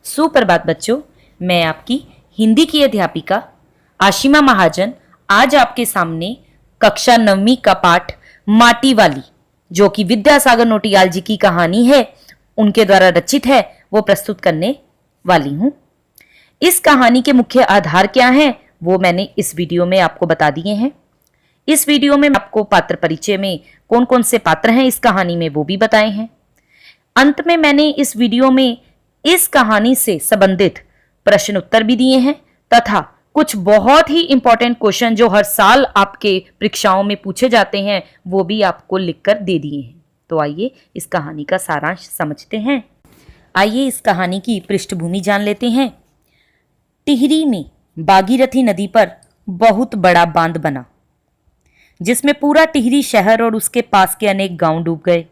सुप्रभात बच्चों, मैं आपकी हिंदी की अध्यापिका आशिमा महाजन आज आपके सामने कक्षा 9वीं का पाठ माटी वाली, जो कि विद्यासागर नोटियाल जी की कहानी है, उनके द्वारा रचित है, वो प्रस्तुत करने वाली हूं। इस कहानी के मुख्य आधार क्या हैं, वो मैंने इस वीडियो में आपको बता दिए हैं। इस वीडियो में आपको पात्र परिचय में कौन कौन से पात्र हैं इस कहानी में वो भी बताए हैं। अंत में मैंने इस वीडियो में इस कहानी से संबंधित प्रश्न उत्तर भी दिए हैं तथा कुछ बहुत ही इंपॉर्टेंट क्वेश्चन जो हर साल आपके परीक्षाओं में पूछे जाते हैं वो भी आपको लिखकर दे दिए हैं। तो आइए इस कहानी का सारांश समझते हैं। आइए इस कहानी की पृष्ठभूमि जान लेते हैं। टिहरी में भागीरथी नदी पर बहुत बड़ा बांध बना, जिसमें पूरा टिहरी शहर और उसके पास के अनेक गांव डूब गए।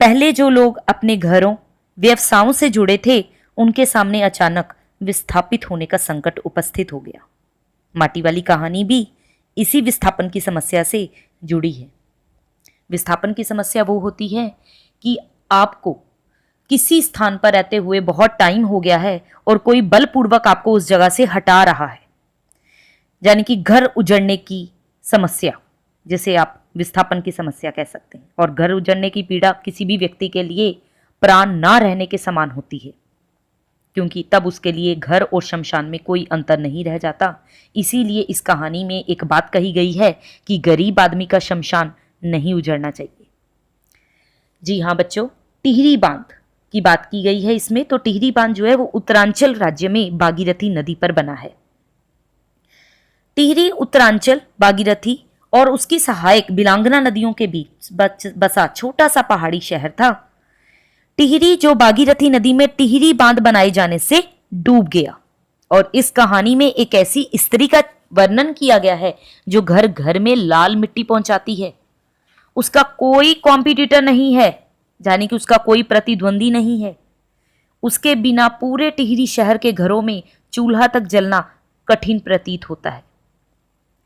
पहले जो लोग अपने घरों व्यवसायों से जुड़े थे, उनके सामने अचानक विस्थापित होने का संकट उपस्थित हो गया। माटी वाली कहानी भी इसी विस्थापन की समस्या से जुड़ी है। विस्थापन की समस्या वो होती है कि आपको किसी स्थान पर रहते हुए बहुत टाइम हो गया है और कोई बलपूर्वक आपको उस जगह से हटा रहा है, यानी कि घर उजड़ने की समस्या, जिसे आप विस्थापन की समस्या कह सकते हैं। और घर उजड़ने की पीड़ा किसी भी व्यक्ति के लिए प्राण ना रहने के समान होती है, क्योंकि तब उसके लिए घर और शमशान में कोई अंतर नहीं रह जाता। इसीलिए इस कहानी में एक बात कही गई है कि गरीब आदमी का शमशान नहीं उजड़ना चाहिए। जी हाँ बच्चों, टिहरी बांध की बात की गई है इसमें। तो टिहरी बांध जो है वो उत्तरांचल राज्य में भागीरथी नदी पर बना है। टिहरी उत्तरांचल, भागीरथी और उसकी सहायक बिलांगना नदियों के बीच बसा छोटा सा पहाड़ी शहर था। टिहरी जो भागीरथी नदी में टिहरी बांध बनाए जाने से डूब गया। और इस कहानी में एक ऐसी स्त्री का वर्णन किया गया है जो घर घर में लाल मिट्टी पहुंचाती है। उसका कोई कॉम्पिटिटर नहीं है, यानी कि उसका कोई प्रतिद्वंदी नहीं है। उसके बिना पूरे टिहरी शहर के घरों में चूल्हा तक जलना कठिन प्रतीत होता है।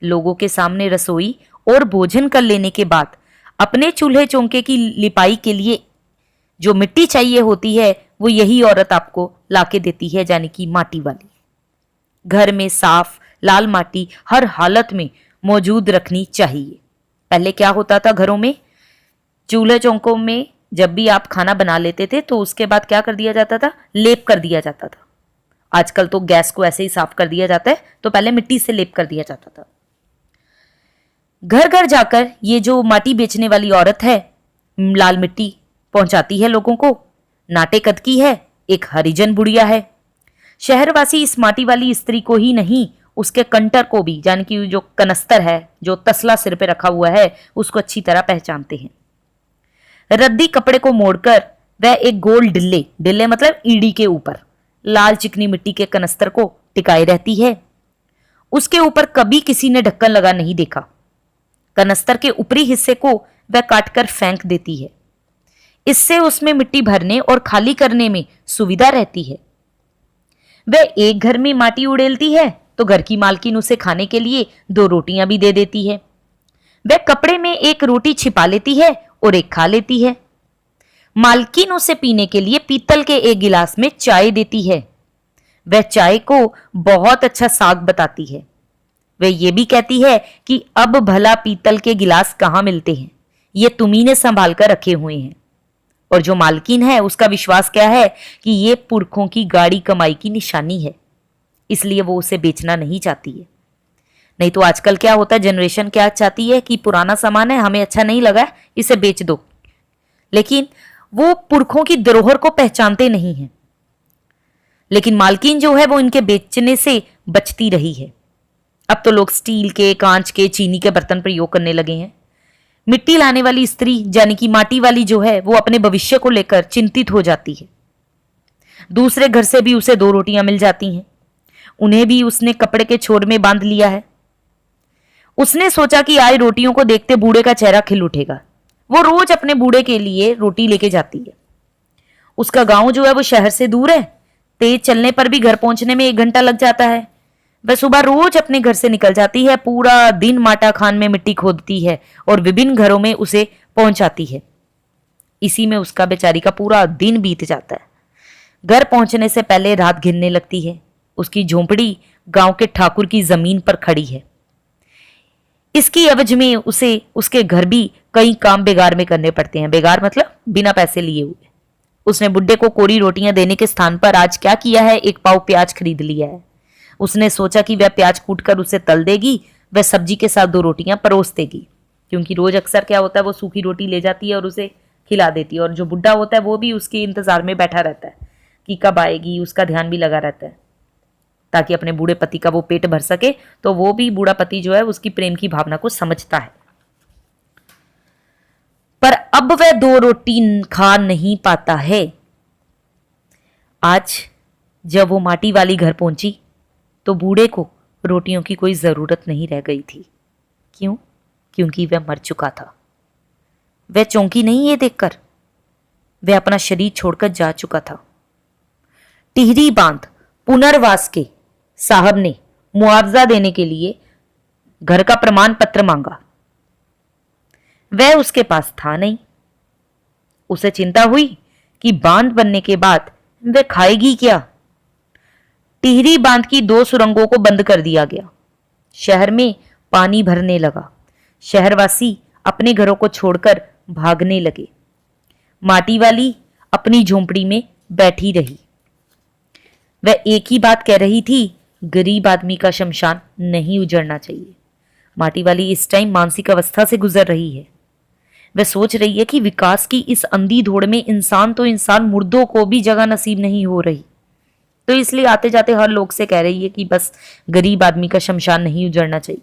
लोगों के सामने रसोई और भोजन कर लेने के बाद अपने चूल्हे चौके की लिपाई के लिए जो मिट्टी चाहिए होती है, वो यही औरत आपको लाके देती है, यानी कि माटी वाली। घर में साफ लाल माटी हर हालत में मौजूद रखनी चाहिए। पहले क्या होता था, घरों में चूल्हे चौकों में जब भी आप खाना बना लेते थे तो उसके बाद क्या कर दिया जाता था, लेप कर दिया जाता था। आजकल तो गैस को ऐसे ही साफ कर दिया जाता है, तो पहले मिट्टी से लेप कर दिया जाता था। घर घर जाकर ये जो माटी बेचने वाली औरत है, लाल मिट्टी पहुंचाती है लोगों को। नाटे कद की है, एक हरिजन बुढ़िया है। शहरवासी इस माटी वाली स्त्री को ही नहीं, उसके कंटर को भी, यानी कि जो कनस्तर है, जो तसला सिर पे रखा हुआ है, उसको अच्छी तरह पहचानते हैं। रद्दी कपड़े को मोड़कर वह एक गोल डिल्ले मतलब ईड़ी के ऊपर लाल चिकनी मिट्टी के कनस्तर को टिकाए रहती है। उसके ऊपर कभी किसी ने ढक्कन लगा नहीं देखा। कनस्तर के ऊपरी हिस्से को वह काटकर फेंक देती है। इससे उसमें मिट्टी भरने और खाली करने में सुविधा रहती है। वह एक घर में माटी उड़ेलती है तो घर की मालकिन उसे खाने के लिए 2 रोटियां भी दे देती है। वह कपड़े में एक रोटी छिपा लेती है और एक खा लेती है। मालकिन उसे पीने के लिए पीतल के एक गिलास में चाय देती है। वह चाय को बहुत अच्छा साग बताती है। वह ये भी कहती है कि अब भला पीतल के गिलास कहाँ मिलते हैं, ये तुम्ही ने संभाल कर रखे हुए हैं। और जो मालकिन है उसका विश्वास क्या है कि ये पुरखों की गाड़ी कमाई की निशानी है, इसलिए वो उसे बेचना नहीं चाहती है। नहीं तो आजकल क्या होता है, जनरेशन क्या चाहती है कि पुराना सामान है, हमें अच्छा नहीं लगा, इसे बेच दो। लेकिन वो पुरखों की धरोहर को पहचानते नहीं हैं। लेकिन मालकिन जो है वो इनके बेचने से बचती रही है। अब तो लोग स्टील के, कांच के, चीनी के बर्तन प्रयोग करने लगे हैं। मिट्टी लाने वाली स्त्री, यानी कि माटी वाली जो है, वो अपने भविष्य को लेकर चिंतित हो जाती है। दूसरे घर से भी उसे 2 रोटियां मिल जाती हैं। उन्हें भी उसने कपड़े के छोर में बांध लिया है। उसने सोचा कि आई रोटियों को देखते बूढ़े का चेहरा खिल उठेगा। वो रोज अपने बूढ़े के लिए रोटी लेके जाती है। उसका गांव जो है वो शहर से दूर है। तेज चलने पर भी घर पहुंचने में 1 घंटा लग जाता है। वह सुबह रोज अपने घर से निकल जाती है, पूरा दिन माटा खान में मिट्टी खोदती है और विभिन्न घरों में उसे पहुंचाती है। इसी में उसका बेचारी का पूरा दिन बीत जाता है। घर पहुंचने से पहले रात घिरने लगती है। उसकी झोंपड़ी गांव के ठाकुर की जमीन पर खड़ी है। इसकी एवज में उसे उसके घर भी कई काम बेगार में करने पड़ते हैं। बेगार मतलब बिना पैसे लिए हुए। उसने बुड्ढे को कोरी रोटियां देने के स्थान पर आज क्या किया है, एक पाव प्याज खरीद लिया है। उसने सोचा कि वह प्याज कूटकर उसे तल देगी, वह सब्जी के साथ 2 रोटियां परोस देगी, क्योंकि रोज अक्सर क्या होता है, वो सूखी रोटी ले जाती है और उसे खिला देती है। और जो बुड्ढा होता है वो भी उसके इंतजार में बैठा रहता है कि कब आएगी, उसका ध्यान भी लगा रहता है ताकि अपने बूढ़े पति का वो पेट भर सके। तो वो भी बूढ़ा पति जो है उसकी प्रेम की भावना को समझता है। पर अब वह 2 रोटी खा नहीं पाता है। आज जब वो माटी वाली घर पहुंची तो बूढ़े को रोटियों की कोई जरूरत नहीं रह गई थी। क्यों? क्योंकि वह मर चुका था। वह चौंकी नहीं ये देखकर, वह अपना शरीर छोड़कर जा चुका था। टिहरी बांध पुनर्वास के साहब ने मुआवजा देने के लिए घर का प्रमाण पत्र मांगा। वह उसके पास था नहीं। उसे चिंता हुई कि बांध बनने के बाद वह खाएगी क्या। टिहरी बांध की 2 सुरंगों को बंद कर दिया गया। शहर में पानी भरने लगा। शहरवासी अपने घरों को छोड़कर भागने लगे। माटी वाली अपनी झोंपड़ी में बैठी रही। वह एक ही बात कह रही थी, गरीब आदमी का शमशान नहीं उजड़ना चाहिए। माटी वाली इस टाइम मानसिक अवस्था से गुजर रही है। वह सोच रही है कि विकास की इस अंधी दौड़ में इंसान तो इंसान, मुर्दों को भी जगह नसीब नहीं हो रही। तो इसलिए आते जाते हर लोग से कह रही है कि बस गरीब आदमी का शमशान नहीं उजड़ना चाहिए।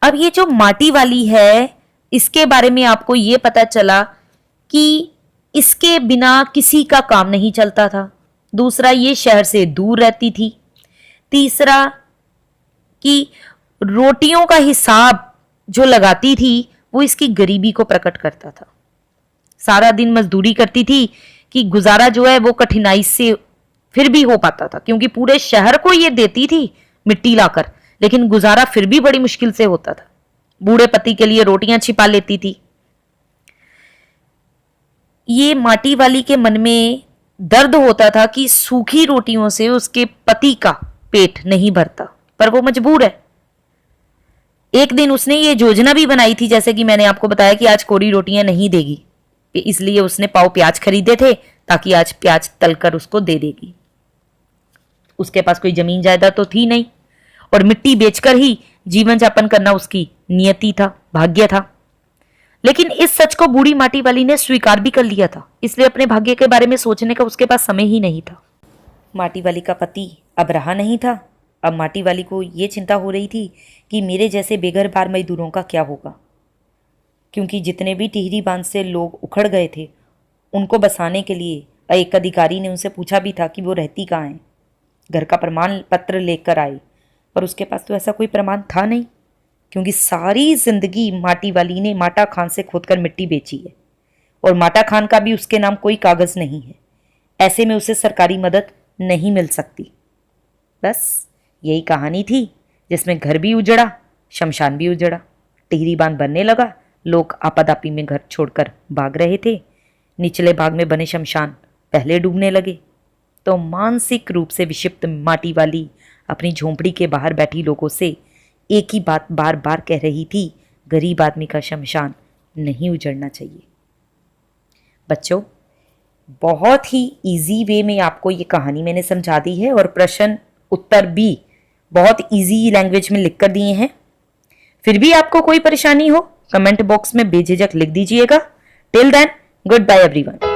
अब ये जो माटी वाली है, इसके बारे में आपको ये पता चला कि इसके बिना किसी का काम नहीं चलता था। दूसरा, ये शहर से दूर रहती थी। तीसरा, कि रोटियों का हिसाब जो लगाती थी वो इसकी गरीबी को प्रकट करता था। सारा दिन मजदूरी करती थी कि गुजारा जो है वो कठिनाई से फिर भी हो पाता था, क्योंकि पूरे शहर को ये देती थी मिट्टी लाकर, लेकिन गुजारा फिर भी बड़ी मुश्किल से होता था। बूढ़े पति के लिए रोटियां छिपा लेती थी। ये माटी वाली के मन में दर्द होता था कि सूखी रोटियों से उसके पति का पेट नहीं भरता, पर वो मजबूर है। एक दिन उसने ये योजना भी बनाई थी, जैसे कि मैंने आपको बताया कि आज कोरी रोटियां नहीं देगी, इसलिए उसने पाव प्याज खरीदे थे ताकि आज प्याज तलकर उसको दे देगी। उसके पास कोई जमीन जायदाद तो थी नहीं और मिट्टी बेचकर ही जीवन यापन करना उसकी नियति था, भाग्य था। लेकिन इस सच को बूढ़ी माटी वाली ने स्वीकार भी कर लिया था, इसलिए अपने भाग्य के बारे में सोचने का उसके पास समय ही नहीं था। माटी वाली का पति अब रहा नहीं था। अब माटी वाली को ये चिंता हो रही थी कि मेरे जैसे बेघर बार मजदूरों का क्या होगा, क्योंकि जितने भी टिहरी बांध से लोग उखड़ गए थे उनको बसाने के लिए एक अधिकारी ने उनसे पूछा भी था कि वो रहती कहाँ हैं, घर का प्रमाण पत्र लेकर आए, पर उसके पास तो ऐसा कोई प्रमाण था नहीं, क्योंकि सारी जिंदगी माटी वाली ने माटा खान से खोदकर मिट्टी बेची है और माटा खान का भी उसके नाम कोई कागज नहीं है। ऐसे में उसे सरकारी मदद नहीं मिल सकती। बस यही कहानी थी, जिसमें घर भी उजड़ा, शमशान भी उजड़ा। टिहरी बांध बनने लगा, लोग आपादापी में घर छोड़कर भाग रहे थे। निचले भाग में बने शमशान पहले डूबने लगे। तो मानसिक रूप से विक्षिप्त माटी वाली अपनी झोंपड़ी के बाहर बैठी लोगों से एक ही बात बार बार कह रही थी, गरीब आदमी का शमशान नहीं उजड़ना चाहिए। बच्चों, बहुत ही इजी वे में आपको ये कहानी मैंने समझा दी है और प्रश्न उत्तर भी बहुत इजी लैंग्वेज में लिख कर दिए हैं। फिर भी आपको कोई परेशानी हो कमेंट बॉक्स में बेझिझक लिख दीजिएगा। Till then, goodbye everyone.